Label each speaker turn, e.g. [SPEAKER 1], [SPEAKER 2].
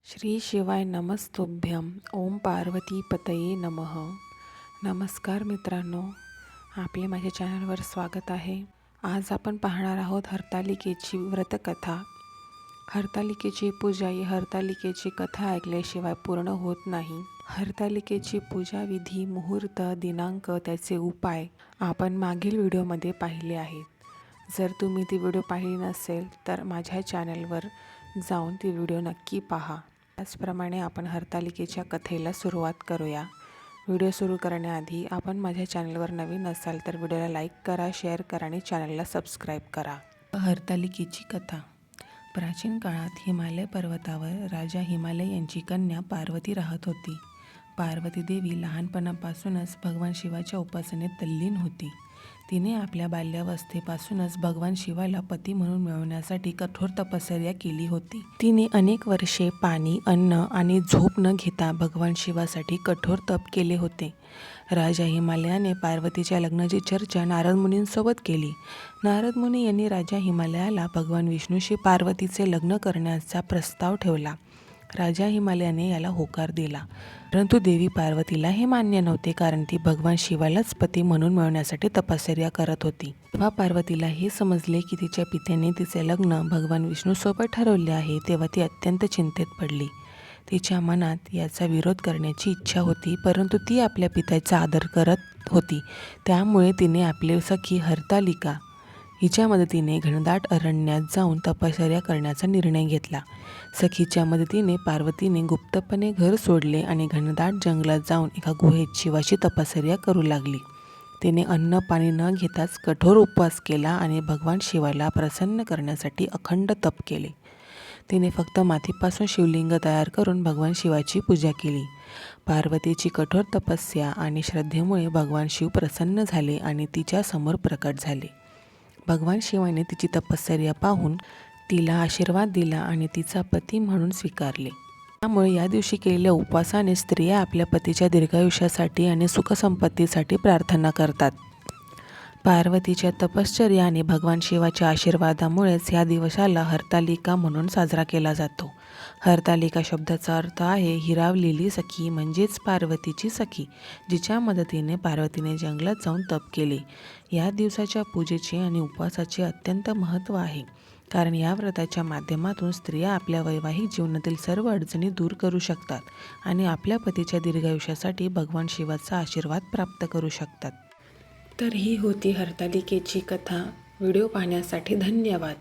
[SPEAKER 1] श्री शिवाय नमस्तुभ्यं. ओम पार्वती पतये नमः. नमस्कार मित्रांनो, आपले माझ्या चॅनलवर स्वागत आहे. आज आपण पाहणार आहोत हरतालिकेची व्रतकथा. हरतालिकेची पूजा ही हरतालिकेची कथा ऐकल्याशिवाय पूर्ण होत नाही. हरतालिकेची पूजा विधी, मुहूर्त, दिनांक, त्याचे उपाय आपण मागील व्हिडिओमध्ये पाहिले आहेत. जर तुम्ही ती व्हिडिओ पाहिली नसेल तर माझ्या चॅनलवर जाऊन ती व्हिडिओ नक्की पहा. त्याचप्रमाणे आपण हरतालिकेच्या कथेला सुरुवात करूया. व्हिडिओ सुरू करण्याआधी आपण माझ्या चॅनलवर नवीन असाल तर व्हिडिओला लाईक करा, शेअर करा आणि चॅनलला सबस्क्राईब करा. हरतालिकेची कथा. प्राचीन काळात हिमालय पर्वतावर राजा हिमालय यांची कन्या पार्वती राहत होती. पार्वती देवी लहानपणापासूनच भगवान शिवाच्या उपासनेत तल्लीन होती. तिने आपल्या बाल्यावस्थेपासूनच भगवान शिवाला पती म्हणून मिळवण्यासाठी कठोर तपश्चर्या केली होती. तिने अनेक वर्षे पाणी, अन्न आणि झोप न घेता भगवान शिवासाठी कठोर तप केले होते. राजा हिमालयाने पार्वतीच्या लग्नाची चर्चा नारद मुनींसोबत केली. नारद मुनी यांनी राजा हिमालयाला भगवान विष्णूशी पार्वतीचे लग्न करण्याचा प्रस्ताव ठेवला. राजा हिमालयाने याला होकार दिला, परंतु देवी पार्वतीला हे मान्य नव्हते, कारण ती भगवान शिवालाच पती म्हणून मिळवण्यासाठी तपश्चर्या करत होती. तेव्हा पार्वतीला हे समजले की तिच्या पित्याने तिचे लग्न भगवान विष्णूसोबत ठरवले आहे. तेव्हा ती अत्यंत चिंतेत पडली. तिच्या मनात याचा विरोध करण्याची इच्छा होती, परंतु ती आपल्या पित्याचा आदर करत होती. त्यामुळे तिने आपली सखी हरतालिका हिच्या मदतीने घनदाट अरण्यात जाऊन तपश्चर्या करण्याचा निर्णय घेतला. सखीच्या मदतीने पार्वतीने गुप्तपणे घर सोडले आणि घनदाट जंगलात जाऊन एका गुहेत शिवाची तपश्चर्या करू लागली. तिने अन्न पाणी न घेताच कठोर उपवास केला आणि भगवान शिवाला प्रसन्न करण्यासाठी अखंड तप केले. तिने फक्त मातीपासून शिवलिंग तयार करून भगवान शिवाची पूजा केली. पार्वतीची कठोर तपस्या आणि श्रद्धेमुळे भगवान शिव प्रसन्न झाले आणि तिच्या समोर प्रकट झाले. भगवान शिवाने तिची तपश्चर्या पाहून तिला आशीर्वाद दिला आणि तिचा पती म्हणून स्वीकारले. त्यामुळे या दिवशी केलेल्या उपवासाने स्त्रिया आपल्या पतीच्या दीर्घायुष्यासाठी आणि सुखसंपत्तीसाठी प्रार्थना करतात. पार्वतीच्या तपश्चर्या आणि भगवान शिवाच्या आशीर्वादामुळेच या दिवसाला हरतालिका म्हणून साजरा केला जातो. हरतालिका शब्दाचा अर्थ आहे हिरावलेली सखी, म्हणजेच पार्वतीची सखी, जिच्या मदतीने पार्वतीने जंगलात जाऊन तप केले. या दिवसाच्या पूजेचे आणि उपवासाचे अत्यंत महत्त्व आहे, कारण या व्रताच्या माध्यमातून स्त्रिया आपल्या वैवाहिक जीवनातील सर्व अडचणी दूर करू शकतात आणि आपल्या पतीच्या दीर्घायुष्यासाठी भगवान शिवाचा आशीर्वाद प्राप्त करू शकतात. तर ही होती हरतालिकेची कथा. व्हिडिओ पाहण्यासाठी धन्यवाद.